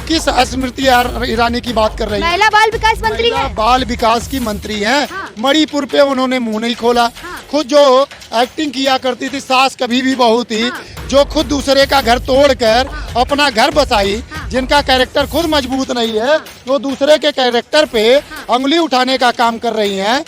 किस स्मृति ईरानी की बात कर रही है? महिला बाल विकास मंत्री महिला है। बाल विकास की मंत्री हैं। हाँ। मणिपुर पे उन्होंने मुंह नहीं खोला। हाँ। खुद जो एक्टिंग किया करती थी सास कभी भी बहू थी, हाँ। जो खुद दूसरे का घर तोड़कर अपना घर बसाई, जिनका कैरेक्टर खुद मजबूत नहीं है, वो दूसरे के कैरेक्टर पे उंगली उठाने का काम कर रही हैं।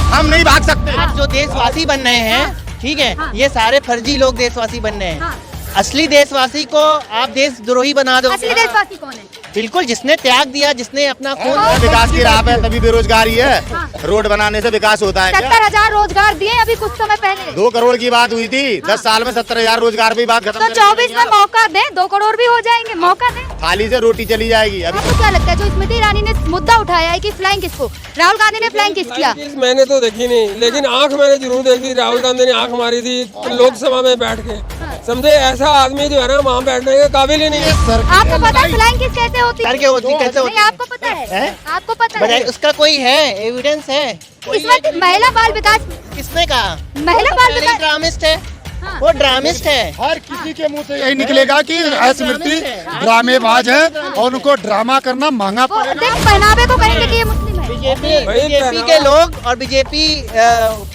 हम नहीं भाग सकते। आज जो देशवासी बन रहे हैं, ठीक है, ये सारे फर्जी लोग देशवासी बन रहे हैं। असली देशवासी को आप देशद्रोही बना दो। असली देशवासी कौन है? बिल्कुल, जिसने त्याग दिया, जिसने अपना खून विकास की राह पे तभी बेरोजगारी है। रोड बनाने से विकास होता है क्या? 70,000 रोजगार दिए अभी कुछ समय पहले। 2 करोड़ की बात हुई थी, 10 साल में 70,000 रोजगार की बात खत्म। तो 24 में मौका दें, 2 करोड़ भी हो जाएंगे, मौका दें। थाली से रोटी चली जाएगी। अभी आपको क्या लगता है जो स्मृति ईरानी ने मुद्दा उठाया है कि फ्लाइंग किसको, राहुल गांधी ने फ्लाइंग किस किया? मैंने तो देखी नहीं, लेकिन आंख मैंने जरूर देखी। राहुल गांधी ने आंख मारी थी लोकसभा में बैठ के। समझे, ऐसा आदमी जो है ना वहाँ बैठने के काबिल ही नहीं है। आपको पता है फ्लाइंग किस कैसे होती है? करके होती कैसे होती नहीं, आपको पता है? आपको पता है? बजाय उसका कोई है, एविडेंस है? इस वक्त महिला बाल विकास, किसने कहा? महिला बाल विकास ड्रामिस्ट है, हाँ। वो ड्रामिस्ट है। हर किसी के मुंह से यही निकलेगा कि स्मृति ड्रामेबाज है और उनको ड्रामा करना महंगा वो पड़ेगा। देख पहनावे को कहेंगे कि ये मुस्लिम है। बीजेपी के लोग और बीजेपी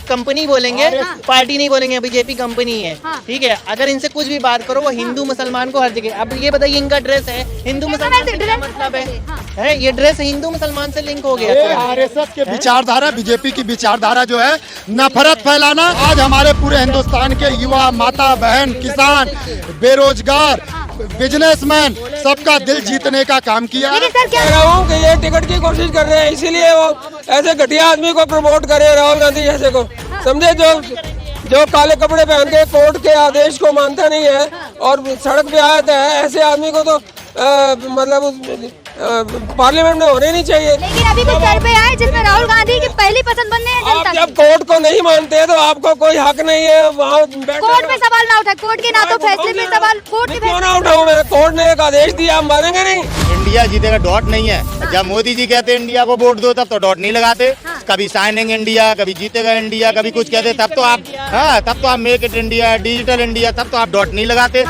कंपनी बोलेंगे, पार्टी नहीं बोलेंगे, बीजेपी कंपनी है, हाँ। ठीक है। अगर इनसे कुछ भी बात करो, वो हिंदू मुसलमान को हर जगह। अब ये बताइए, इनका ड्रेस है हिंदू मुसलमान से क्या मतलब है? ये ड्रेस हिंदू मुसलमान से लिंक हो गया। आरएसएस के विचारधारा, बीजेपी की विचारधारा जो है नफरत फैलाना। आज हमारे पूरे हिंदुस्तान के युवा, माता बहन, किसान, बेरोजगार, बिजनेसमैन, सबका दिल जीतने का काम किया। लेकिन सर क्या कह रहा हूँ कि ये टिकट की कोशिश कर रहे हैं, इसीलिए वो ऐसे घटिया आदमी को प्रमोट करे, राहुल गांधी जैसे को। समझे, जो काले कपड़े पहन के कोर्ट के आदेश को मानता नहीं है और सड़क पे आता है, ऐसे आदमी को तो मतलब पार्लियामेंट में होने नहीं चाहिए। लेकिन अभी कुछ सर्वे आए जिसमें राहुल गांधी की पहली पसंद बनने हैं आप जनता जब की। कोर्ट को नहीं मानते तो आपको कोई हक नहीं है वहाँ कोर्ट में सवाल ना उठाए, कोर्ट के ना तो फैसले में सवाल, कोर्ट के क्यों ना उठाऊं मैं? कोर्ट ने एक आदेश दिया, हम मानेंगे नहीं। इंडिया जीतेगा डॉट नहीं है। जब मोदी जी कहते हैं इंडिया को वोट दो, तब तो डॉट नहीं लगाते। कभी साइनिंग इंडिया, कभी जीतेगा इंडिया, कभी कुछ कहते, तब तो आप make it India, digital India, तब तो आप डॉट नहीं लगाते।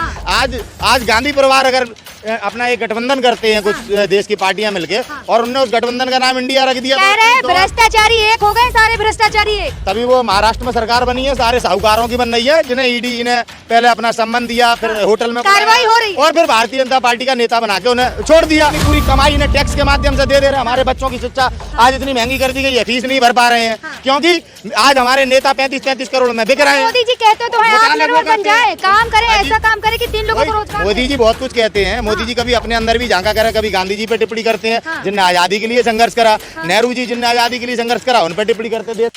आज गांधी परिवार अगर अपना एक गठबंधन करते हैं कुछ देश की पार्टियां मिलके, और उन्होंने उस गठबंधन का नाम इंडिया रख दिया, कह रहे हैं भ्रष्टाचारी एक हो गए, सारे भ्रष्टाचारी एक। तभी वो महाराष्ट्र में सरकार बनी है। सारे साहूकारों की बन रही है, जिन्हें ईडी ने पहले अपना सम्मान दिया, फिर होटल में कार्रवाई हो रही है। और फिर भारतीय जनता पार्टी का नेता बना के उन्हें छोड़ दिया। पूरी कमाई इन्हें टैक्स के माध्यम से दे रहे। हमारे बच्चों की शिक्षा आज इतनी महंगी कर दी गई है, फीस नहीं भर पा रहे हैं, क्योंकि आज हमारे नेता 35-35 करोड़ में बिक रहे हैं। मोदी जी कहते तो है आत्मनिर्भर बन जाए, काम करे, ऐसा काम करे कि 3 लोगों को रोजगार मोदी जी बहुत कुछ कहते हैं। मोदी जी कभी अपने अंदर भी झांका करे, कभी गांधी जी पे टिप्पणी करते हैं, जिनने आजादी के लिए संघर्ष करा। नेहरू जी जिनने आजादी के लिए संघर्ष करा, उन पर टिप्पणी करते थे।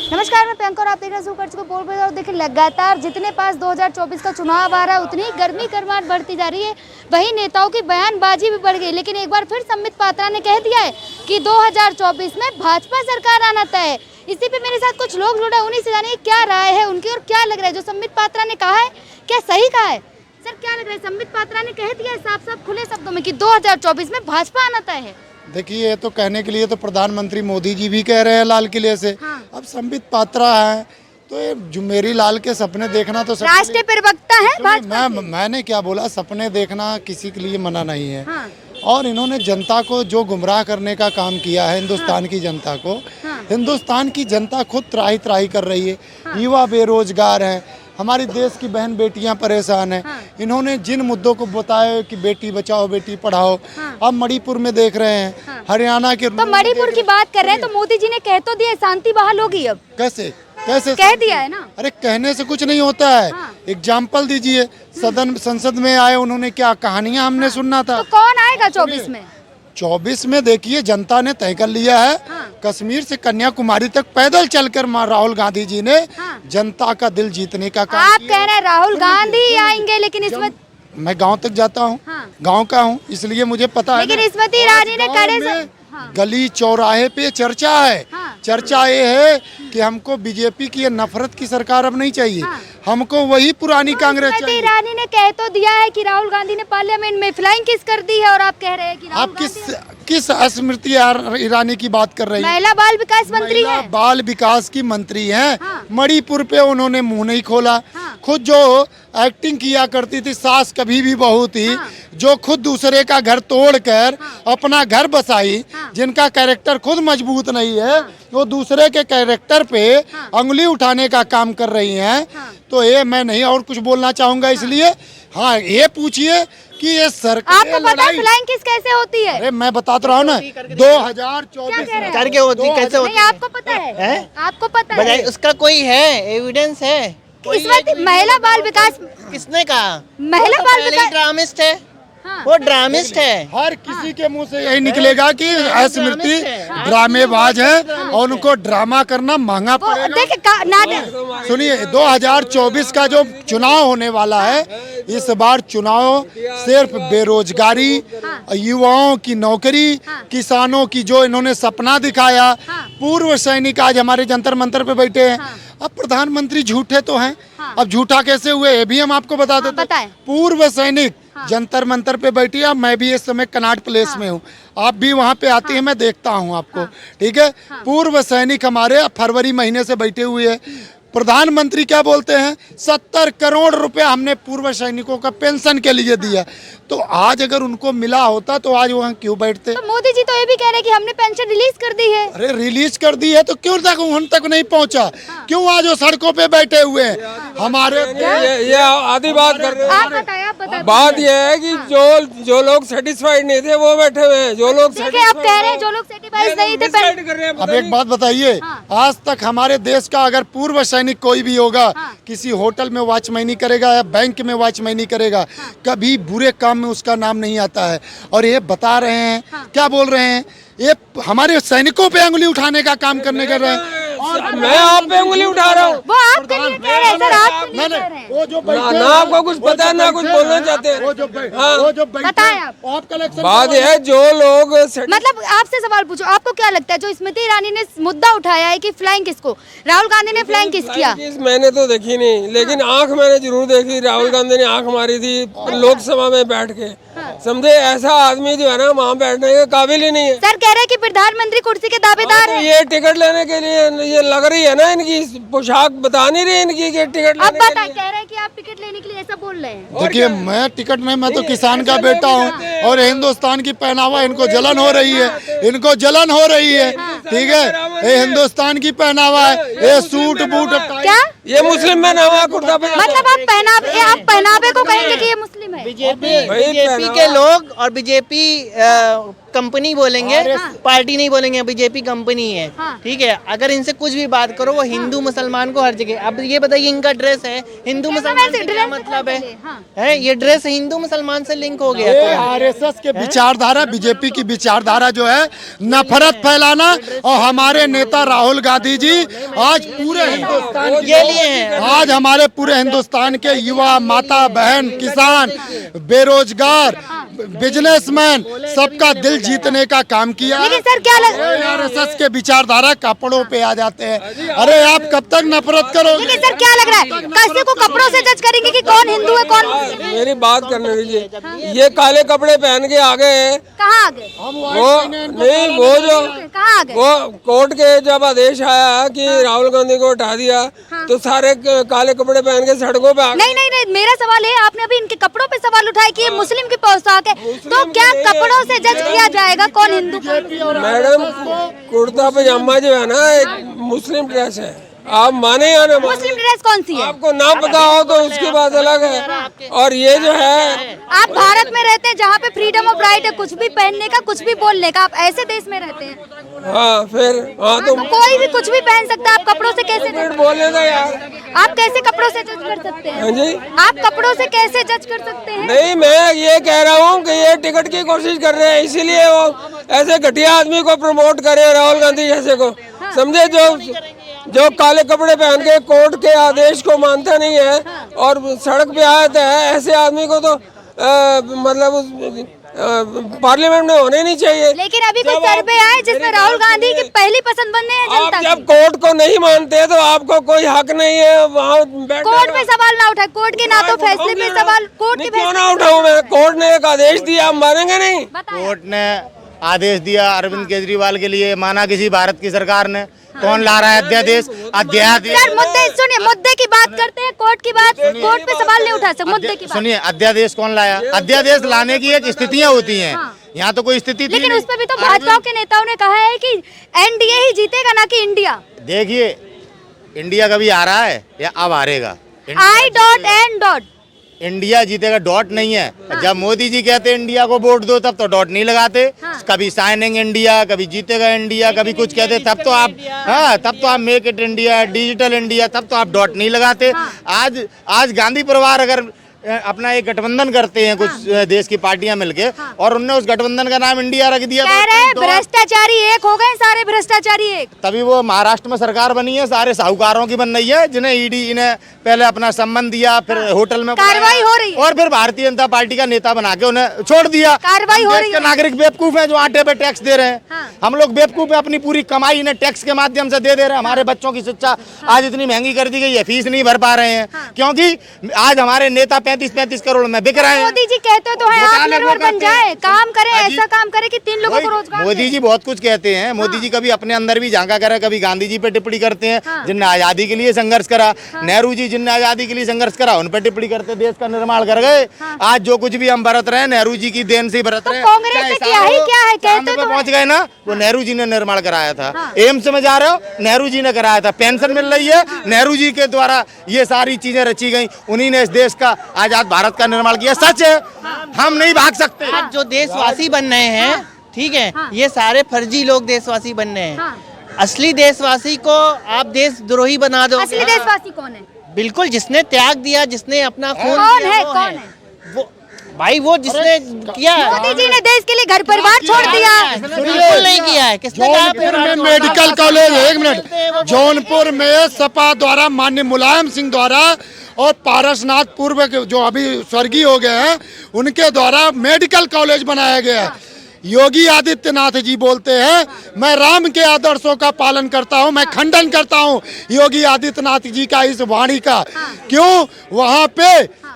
नमस्कार, मैं प्रियंका और आप देख रहे हैं को बोल रहे हैं। देखिए, लगातार जितने पास 2024 का चुनाव आ रहा है, उतनी गर्मी करवाट बढ़ती जा रही है। वहीं नेताओं की बयानबाजी भी बढ़ गई। लेकिन एक बार फिर संबित पात्रा ने कह दिया है कि 2024 में भाजपा सरकार आना तय है। इसी पे मेरे साथ कुछ लोग जुड़े, उन्हीं से जानिए क्या राय है उनकी और क्या लग रहा है जो संबित पात्रा ने कहा है, क्या सही कहा है? सर, क्या लग रहा है? संबित पात्रा ने कह दिया साफ साफ खुले शब्दों में कि 2024 में भाजपा आना तय है। देखिए, ये तो कहने के लिए तो प्रधानमंत्री मोदी जी भी कह रहे हैं लाल किले से। हाँ। अब संबित पात्रा है तो ये जुमेरी लाल के सपने देखना तो राष्ट्रीय प्रवक्ता है भाजपा के। मैंने क्या बोला, सपने देखना किसी के लिए मना नहीं है। हाँ। और इन्होंने जनता को जो गुमराह करने का काम किया है, हिंदुस्तान की जनता को, हिंदुस्तान की जनता खुद त्राही त्राही कर रही है। युवा बेरोजगार हैं, हमारी देश की बहन बेटियां परेशान हैं। इन्होंने जिन मुद्दों को बताया कि बेटी बचाओ बेटी पढ़ाओ, अब मणिपुर में देख रहे हैं, हरियाणा के तो मणिपुर की बात कर रहे हैं तो मोदी जी ने कह तो दिया शांति बहाल होगी। अब कैसे कह दिया है ना। अरे कहने से कुछ नहीं होता है। एग्जाम्पल दीजिए, संसद में आए, उन्होंने क्या कहानियां हमने सुनना था। तो कौन आएगा 24 में? 24 में देखिए, जनता ने तय कर लिया है। कश्मीर से कन्याकुमारी तक पैदल चलकर राहुल गांधी जी ने जनता का दिल जीतने का काम आप कह रहे हैं राहुल गांधी आएंगे, लेकिन इसमें मैं गांव तक जाता हूं, गांव का हूं, इसलिए मुझे पता है। लेकिन स्मृति ईरानी ने करे गली चौराहे पे चर्चा है। चर्चा ये है कि हमको बीजेपी की ये नफरत की सरकार अब नहीं चाहिए। हमको वही पुरानी कांग्रेस स्मृति चाहिए। ईरानी ने कह तो दिया है कि राहुल गांधी ने पार्लियामेंट में फ्लाइंग किस कर दी है और आप कह रहे हैं कि राहुल आप किस स्मृति ईरानी की बात कर रही हैं? महिला बाल विकास मंत्री महिला है। बाल विकास की मंत्री हैं। हाँ। मणिपुर पे उन्होंने मुंह नहीं खोला। हाँ। खुद जो एक्टिंग किया करती थी सास कभी भी बहू थी, हाँ। जो खुद दूसरे का घर तोड़कर अपना घर बसाई, हाँ। जिनका कैरेक्टर खुद मजबूत नहीं है, वो दूसरे के कैरेक्टर पे अंगुली उठाने का काम कर रही हैं। तो ये मैं नहीं और कुछ बोलना चाहूंगा, इसलिए हाँ ये पूछिए कि ये सरकार आपको पता है फ्लाइंग किस कैसे होती है? अरे मैं बता तो रहा हूँ ना, 2024 कह रहे हैं? करके होती कैसे होती नहीं, आपको पता है? आपको पता बताइए, है? उसका कोई है एविडेंस है? स्मृति महिला बाल विकास, किसने कहा? महिला वो तो बाल पहले ही विकास, ड्रामिस्ट है। हाँ। वो ड्रामिस्ट है। हर किसी के मुंह से यही निकलेगा कि स्मृति ड्रामेबाज है और उनको ड्रामा करना महंगा वो पड़ेगा। देखिए नाटक सुनिए, 2024 का जो चुनाव होने वाला है, इस बार चुनाव सिर्फ बेरोजगारी, युवाओं की नौकरी, किसानों की जो इन्होंने सपना दिखाया, पूर्व सैनिक आज हमारे जंतर मंतर पे बैठे हैं। अब प्रधानमंत्री झूठे तो हैं, अब झूठा कैसे हुए ये भी हम आपको बता देते हैं। बताएं। पूर्व सैनिक जंतर मंतर पे बैठी है। मैं भी इस समय कनाट प्लेस में हूँ, आप भी वहाँ पे आती हैं, मैं देखता हूँ आपको, ठीक है। पूर्व सैनिक हमारे फरवरी महीने से बैठे हुए हैं। प्रधानमंत्री क्या बोलते हैं, 70 करोड़ रुपए हमने पूर्व सैनिकों का पेंशन के लिए दिया। तो आज अगर उनको मिला होता तो आज वहाँ क्यों बैठते? तो मोदी जी तो ये भी कह रहे हैं कि हमने पेंशन रिलीज कर दी है। अरे रिलीज कर दी है तो क्यों तक उन तक नहीं पहुँचा? क्यों आज वो सड़कों पे बैठे हुए हैं? हमारे ये आधी बात कर रहे आप हैं। बताएं, आप बताएं। बात ये है कि जो लोग सेटिस्फाइड नहीं थे वो बैठे हुए हैं, जो लोग देखिए आप कह रहे हैं जो लोग सेटिस्फाइड नहीं थे satisfied कर रहे हैं। अब एक बात बताइए, आज तक हमारे देश का अगर पूर्व सैनिक कोई भी होगा, किसी होटल में वॉचमैनी करेगा या बैंक में वॉचमैनी करेगा, कभी बुरे काम में उसका नाम नहीं आता है। और ये बता रहे हैं, क्या बोल रहे हैं, ये हमारे सैनिकों पे अंगुली उठाने का काम करने कर रहे हैं। मैं आप पे उंगली उठा रहा हूँ। वो आपके लिए कह रहे हैं सर, आपके लिए कह रहे हैं। वो जो ना आपको कुछ पता है ना कुछ बोलना चाहते हैं। वो जो बैठे बताएं आप। कलेक्शन बात यह है जो लोग मतलब आपसे सवाल पूछो, आपको क्या लगता है जो स्मृति ईरानी ने मुद्दा उठाया है कि फ्लाइंग किसको, राहुल गांधी ने फ्लाइंग किस किया? मैंने तो देखी नहीं, लेकिन आंख मैंने जरूर देखी। राहुल गांधी ने आंख मारी थी लोकसभा में बैठ के। समझे, ऐसा आदमी जो है ना वहाँ बैठने के काबिल ही नहीं है। सर कह रहे हैं कि प्रधानमंत्री कुर्सी के दावेदार तो हैं। ये टिकट लेने के लिए ये लग रही है ना, इनकी पोशाक बता नहीं रही इनकी कि टिकट अब लेने के बताएं, लिए। कह रहे हैं कि आप टिकट लेने के लिए ऐसा बोल रहे हैं। देखिए, मैं टिकट नहीं, मैं तो किसान का बेटा हूँ और हिंदुस्तान की पहनावा इनको जलन हो रही है, इनको जलन हो रही है, ठीक है। ये हिंदुस्तान की पहनावा है, ये सूट बूट क्या ये मुस्लिम में नवा कुर्ता पजामा। मतलब आप पहनावे को कहेंगे कि ये मुस्लिम है? बीजेपी के लोग और बीजेपी कंपनी बोलेंगे, पार्टी नहीं बोलेंगे, बीजेपी कंपनी है, ठीक है। अगर इनसे कुछ भी बात करो वो हिंदू मुसलमान को हर जगह। अब ये बताइए, इनका ड्रेस है हिंदू मुसलमान से क्या मतलब है? ये ड्रेस हिंदू मुसलमान से लिंक हो गया। तो आरएसएस के विचारधारा, बीजेपी की विचारधारा जो है नफरत फैलाना, और हमारे नेता राहुल गांधी जी आज पूरे हिंदुस्तान ये लिए हैं। आज हमारे पूरे हिंदुस्तान के युवा, माता बहन, किसान, बेरोजगार, बिजनेसमैन, सबका दिल जीतने का काम किया। लेकिन सर क्या आरएसएस के विचारधारा कपड़ों पे आ जाते हैं। अरे आप कब तक नफरत करोगे? लेकिन सर क्या लग रहा है, कैसे को कपड़ों से जज करेंगे कि कौन हिंदू है कौन मुस्लिम है? मेरी बात करने दीजिए। ये काले कपड़े पहन के आ गए, कहाँ आ गए? वो नहीं, वो जो कहाँ आ गए? वो कोर्ट के जब आदेश आया कि राहुल गांधी को हटा दिया, तो सारे काले कपड़े पहन के सड़कों पे आ गए। नहीं नहीं नहीं, मेरा सवाल है, आपने अभी इनके कपड़ों पे सवाल उठाया कि ये मुस्लिम की पोशाक है, तो क्या कपड़ों से जज किया जाएगा कौन हिंदू कौन मुस्लिम? मैडम, कुर्ता पजामा जो है ना एक मुस्लिम ड्रेस है, आप माने या ना माने। मुस्लिम ड्रेस कौन सी है? आपको ना पता हो तो उसकी बात अलग है। और ये जो है, आप भारत में रहते हैं जहाँ पे फ्रीडम ऑफ राइट है, कुछ भी पहनने का, कुछ भी बोलने का, आप ऐसे देश में रहते हैं। हाँ फिर हाँ तो कोई भी कुछ भी पहन सकता है, आप कपड़ों से कैसे जज? बोलने का यार। आप कैसे कपड़ों से जज कर सकते हैं? हाँ जी, आप कपड़ों से कैसे जज कर सकते हैं? नहीं, मैं ये कह रहा हूँ कि ये टिकट की कोशिश कर रहे हैं, इसीलिए वो ऐसे घटिया आदमी को प्रमोट करे, राहुल गांधी जैसे को। समझे, जो काले कपड़े पहन के कोर्ट के आदेश को मानता नहीं है और सड़क पे आया है, ऐसे आदमी को तो मतलब पार्लियामेंट में होने नहीं चाहिए। लेकिन अभी कुछ सर्वे आए जिसमें राहुल गांधी की पहली पसंद बनने हैं आप जनता जब की। कोर्ट को नहीं मानते तो आपको कोई हक नहीं है वहाँ बैठने कोर्ट का। पे सवाल ना उठाए, कोर्ट के ना तो फैसले पे सवाल, कोर्ट के क्यों ना उठाऊं मैं? कोर्ट ने एक आदेश दिया, आप मानेंगे नहीं? बताएं। कोर्ट ने आदेश दिया अरविंद केजरीवाल के लिए, माना किसी भारत की सरकार ने। कौन ला रहा है अध्यादेश? अध्यादेश सर मुद्दे सुनिए, मुद्दे की बात करते हैं, कोर्ट की बात, कोर्ट पे सवाल नहीं उठा सकते, मुद्दे की बात। सुनिए, अध्यादेश कौन लाया? अध्यादेश लाने की एक स्थितियाँ होती हैं, यहाँ तो कोई स्थिति थी लेकिन नहीं। उस पे भी तो भाजपा के नेताओं ने कहा है कि एनडीए ही जीतेगा ना कि इंडिया। देखिए, इंडिया कभी आ रहा है या अब हारेगा? I dot N dot India जीतेगा, डॉट नहीं है। जब मोदी जी कहते हैं इंडिया को वोट दो, तब तो डॉट नहीं लगाते। कभी साइनिंग इंडिया, कभी जीतेगा इंडिया, कभी कुछ कहते, तब तो आप make it India, digital India, तब तो आप डॉट नहीं लगाते। आज गांधी परिवार अगर अपना एक गठबंधन करते हैं कुछ देश की पार्टियां मिलके, और उनने उस गठबंधन का नाम इंडिया रख दिया, कह रहे हैं भ्रष्टाचारी एक हो गए, सारे भ्रष्टाचारी एक। तभी वो महाराष्ट्र में सरकार बनी है, सारे साहूकारों की बन रही है, जिन्हें ईडी इन्हें पहले अपना सम्मान दिया, फिर होटल में कार्रवाई हो रही है, और फिर भारतीय जनता पार्टी का नेता बना के उन्हें छोड़ दिया। कार्रवाई हो रही है। नागरिक बेवकूफ है जो आटे पे टैक्स दे रहे हैं। हम लोग बेवकूफ है, अपनी पूरी कमाई इन्हें टैक्स के माध्यम से दे रहे हैं। हमारे बच्चों की शिक्षा आज इतनी महंगी कर दी गई है, फीस नहीं भर पा रहे हैं, क्योंकि आज हमारे नेता 35-35 करोड़ में बिक रहे हैं। मोदी जी कहते तो है आत्मनिर्भर बन जाए, काम करे, ऐसा काम करे कि 3 लोगों को रोजगार मोदी जी बहुत कुछ कहते हैं। मोदी जी कभी अपने अंदर भी झांका करे, कभी गांधी जी पे टिप्पणी करते हैं, जिनने आजादी के लिए संघर्ष करा। नेहरू जी जिनने आजादी के लिए संघर्ष करा, उन पर टिप्पणी करते देश का निर्माण कर गए। आज जो कुछ भी हम बरत रहे हैं, नेहरू जी की देन से ही बरत रहे हैं। कांग्रेस ने किया ही क्या है, कहते तो पहुंच गए ना, वो नेहरू जी ने निर्माण कराया था। एम्स में जा रहे हो, नेहरू जी ने कराया था। पेंशन मिल रही है, नेहरू जी के द्वारा ये सारी चीजें रची गई। उन्हीं ने इस देश का आजाद भारत का निर्माण किया। सच है, हम नहीं भाग सकते। आज जो देशवासी बन रहे हैं, ठीक है, ये सारे फर्जी लोग देशवासी बन रहे हैं। असली देशवासी को आप देशद्रोही बना दो। असली देशवासी कौन है? बिल्कुल, जिसने त्याग दिया, जिसने अपना खून कौन दिया, है, वो कौन है? वो भाई, वो जिसने किया। मोदी जी ने देश के लिए घर परिवार छोड़ दिया। बिल्कुल नहीं किया है। किसने कहा जौनपुर में मेडिकल कॉलेज, एक मिनट, जौनपुर में सपा द्वारा माननीय मुलायम सिंह द्वारा और पारसनाथ पूर्व के जो अभी स्वर्गीय हो गए हैं, उनके द्वारा मेडिकल कॉलेज बनाया गया है। योगी आदित्यनाथ जी बोलते हैं, मैं राम के आदर्शों का पालन करता हूं, मैं खंडन करता हूं योगी आदित्यनाथ जी का इस वाणी का। क्यों? वहां पे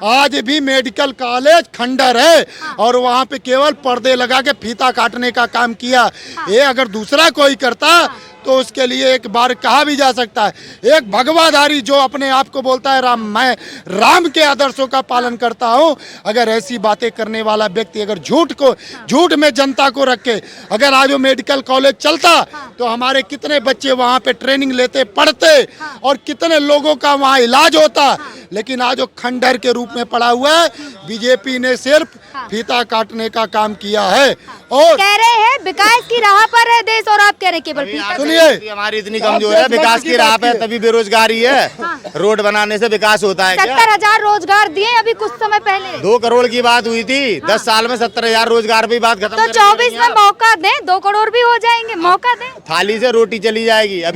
आज भी मेडिकल कॉलेज खंडर है और वहां पे केवल पर्दे लगा के फीता काटने का काम किया। ये अगर दूसरा कोई करता तो उसके लिए एक बार कहा भी जा सकता है। एक भगवाधारी जो अपने आप को बोलता है मैं राम के आदर्शों का पालन करता हूं, अगर ऐसी बातें करने वाला व्यक्ति अगर झूठ में जनता को रखे, अगर आज वो मेडिकल कॉलेज चलता तो हमारे कितने बच्चे वहां पे ट्रेनिंग लेते, पढ़ते और कितने लोगों का वहां इलाज होता। लेकिन आज वो खंडर के रूप में पड़ा हुआ है। बीजेपी ने सिर्फ फीता काटने का काम किया है और कह रहे हैं विकास की राह पर है देश, और आप कह रहे हैं केवल फीता। सुनिए, हमारी इतनी कमजोर है, विकास की राह पे तभी बेरोजगारी है। रोड बनाने से विकास होता है क्या? 70,000 रोजगार दिए अभी कुछ समय पहले। 2 करोड़ की बात हुई थी, 10 साल में 70,000 रोजगार पे बात खत्म। तो 24 में मौका दें, 2 करोड़ भी हो जाएंगे, मौका दें। थाली से रोटी चली जाएगी। अभी